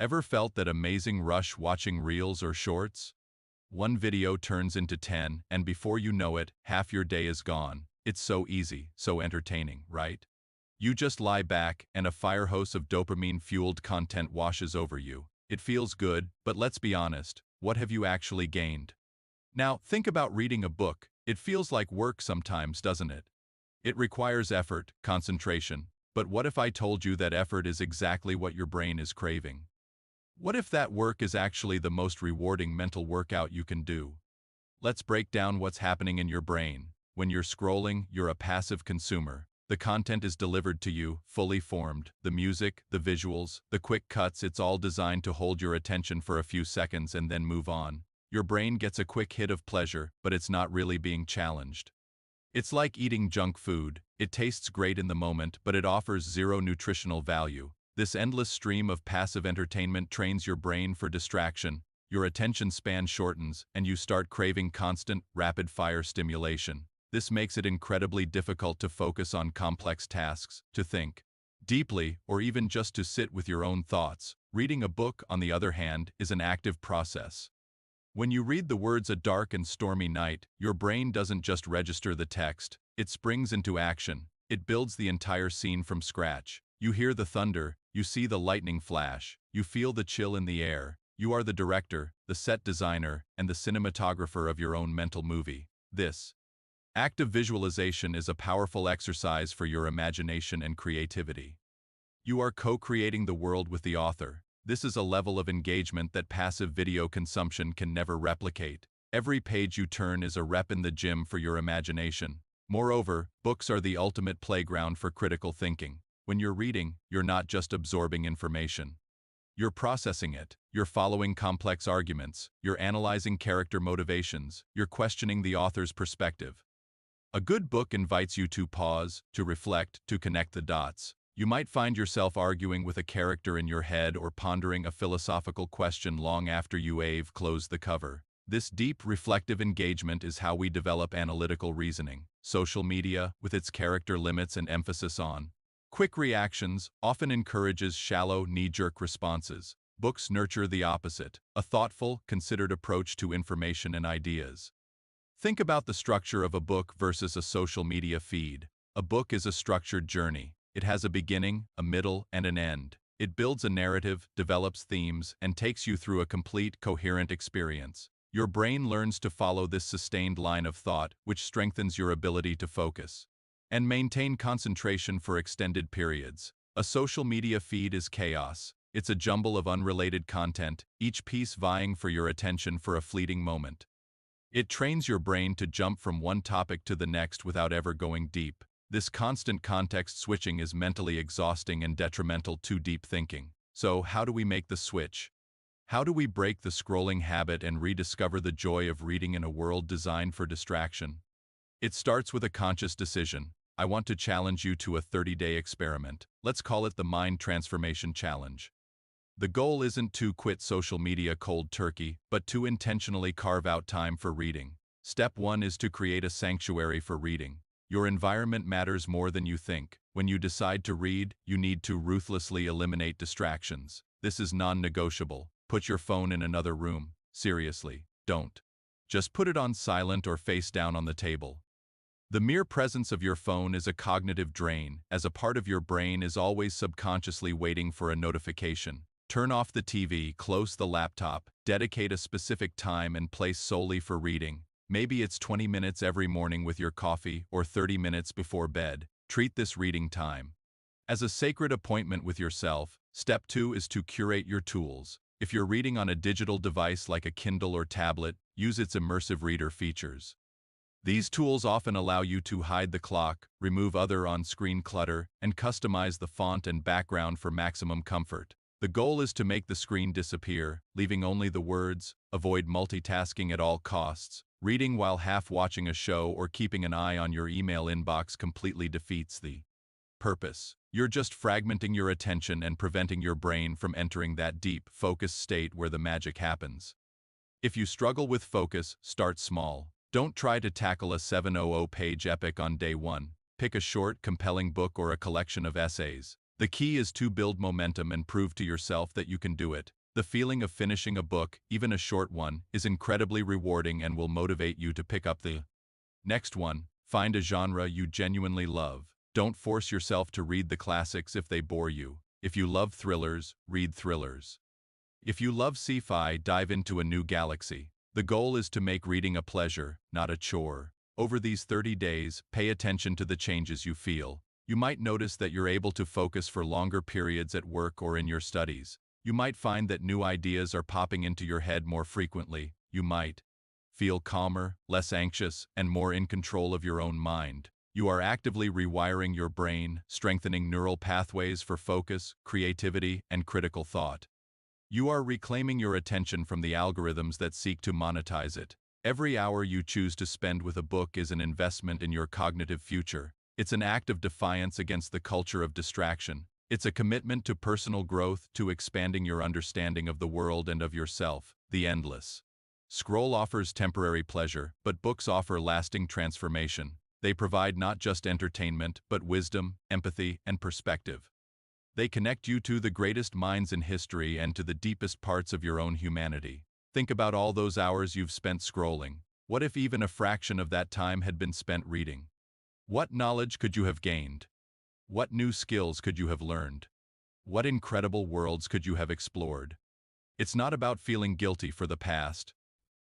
Ever felt that amazing rush watching reels or shorts? One video turns into 10, and before you know it, half your day is gone. It's so easy, so entertaining, right? You just lie back, and a fire hose of dopamine-fueled content washes over you. It feels good, but let's be honest, what have you actually gained? Now, think about reading a book. It feels like work sometimes, doesn't it? It requires effort, concentration. But what if I told you that effort is exactly what your brain is craving? What if that work is actually the most rewarding mental workout you can do? Let's break down what's happening in your brain. When you're scrolling, you're a passive consumer. The content is delivered to you, fully formed. The music, the visuals, the quick cuts, it's all designed to hold your attention for a few seconds and then move on. Your brain gets a quick hit of pleasure, but it's not really being challenged. It's like eating junk food. It tastes great in the moment, but it offers zero nutritional value. This endless stream of passive entertainment trains your brain for distraction. Your attention span shortens, and you start craving constant, rapid-fire stimulation. This makes it incredibly difficult to focus on complex tasks, to think deeply, or even just to sit with your own thoughts. Reading a book, on the other hand, is an active process. When you read the words "a dark and stormy night," your brain doesn't just register the text, it springs into action. It builds the entire scene from scratch. You hear the thunder, you see the lightning flash, you feel the chill in the air. You are the director, the set designer, and the cinematographer of your own mental movie. This active visualization is a powerful exercise for your imagination and creativity. You are co-creating the world with the author. This is a level of engagement that passive video consumption can never replicate. Every page you turn is a rep in the gym for your imagination. Moreover, books are the ultimate playground for critical thinking. When you're reading, you're not just absorbing information. You're processing it. You're following complex arguments. You're analyzing character motivations. You're questioning the author's perspective. A good book invites you to pause, to reflect, to connect the dots. You might find yourself arguing with a character in your head or pondering a philosophical question long after you've closed the cover. This deep, reflective engagement is how we develop analytical reasoning. Social media, with its character limits and emphasis on quick reactions, often encourages shallow, knee-jerk responses. Books nurture the opposite, a thoughtful, considered approach to information and ideas. Think about the structure of a book versus a social media feed. A book is a structured journey. It has a beginning, a middle, and an end. It builds a narrative, develops themes, and takes you through a complete, coherent experience. Your brain learns to follow this sustained line of thought, which strengthens your ability to focus and maintain concentration for extended periods. A social media feed is chaos. It's a jumble of unrelated content, each piece vying for your attention for a fleeting moment. It trains your brain to jump from one topic to the next without ever going deep. This constant context switching is mentally exhausting and detrimental to deep thinking. So, how do we make the switch? How do we break the scrolling habit and rediscover the joy of reading in a world designed for distraction? It starts with a conscious decision. I want to challenge you to a 30-day experiment. Let's call it the Mind Transformation Challenge. The goal isn't to quit social media cold turkey, but to intentionally carve out time for reading. Step 1 is to create a sanctuary for reading. Your environment matters more than you think. When you decide to read, you need to ruthlessly eliminate distractions. This is non-negotiable. Put your phone in another room. Seriously, don't. Just put it on silent or face down on the table. The mere presence of your phone is a cognitive drain, as a part of your brain is always subconsciously waiting for a notification. Turn off the TV, close the laptop, dedicate a specific time and place solely for reading. Maybe it's 20 minutes every morning with your coffee or 30 minutes before bed. Treat this reading time as a sacred appointment with yourself. Step 2 is to curate your tools. If you're reading on a digital device like a Kindle or tablet, use its immersive reader features. These tools often allow you to hide the clock, remove other on-screen clutter, and customize the font and background for maximum comfort. The goal is to make the screen disappear, leaving only the words. Avoid multitasking at all costs. Reading while half watching a show or keeping an eye on your email inbox completely defeats the purpose. You're just fragmenting your attention and preventing your brain from entering that deep, focused state where the magic happens. If you struggle with focus, start small. Don't try to tackle a 700-page epic on day 1. Pick a short, compelling book or a collection of essays. The key is to build momentum and prove to yourself that you can do it. The feeling of finishing a book, even a short one, is incredibly rewarding and will motivate you to pick up the next one. Find a genre you genuinely love. Don't force yourself to read the classics if they bore you. If you love thrillers, read thrillers. If you love sci-fi, dive into a new galaxy. The goal is to make reading a pleasure, not a chore. Over these 30 days, pay attention to the changes you feel. You might notice that you're able to focus for longer periods at work or in your studies. You might find that new ideas are popping into your head more frequently. You might feel calmer, less anxious, and more in control of your own mind. You are actively rewiring your brain, strengthening neural pathways for focus, creativity, and critical thought. You are reclaiming your attention from the algorithms that seek to monetize it. Every hour you choose to spend with a book is an investment in your cognitive future. It's an act of defiance against the culture of distraction. It's a commitment to personal growth, to expanding your understanding of the world and of yourself. The endless scroll offers temporary pleasure, but books offer lasting transformation. They provide not just entertainment, but wisdom, empathy, and perspective. They connect you to the greatest minds in history and to the deepest parts of your own humanity. Think about all those hours you've spent scrolling. What if even a fraction of that time had been spent reading? What knowledge could you have gained? What new skills could you have learned? What incredible worlds could you have explored? It's not about feeling guilty for the past.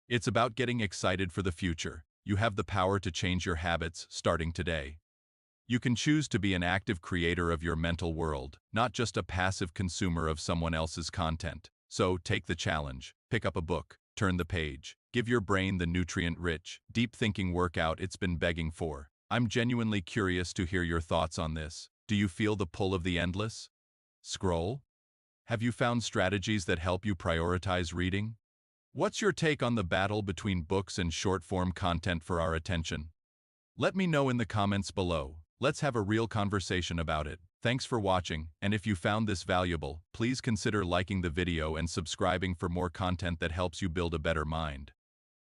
It's about getting excited for the future. You have the power to change your habits starting today. You can choose to be an active creator of your mental world, not just a passive consumer of someone else's content. So take the challenge. Pick up a book. Turn the page. Give your brain the nutrient-rich, deep-thinking workout it's been begging for. I'm genuinely curious to hear your thoughts on this. Do you feel the pull of the endless scroll? Have you found strategies that help you prioritize reading? What's your take on the battle between books and short-form content for our attention? Let me know in the comments below. Let's have a real conversation about it. Thanks for watching, and if you found this valuable, please consider liking the video and subscribing for more content that helps you build a better mind.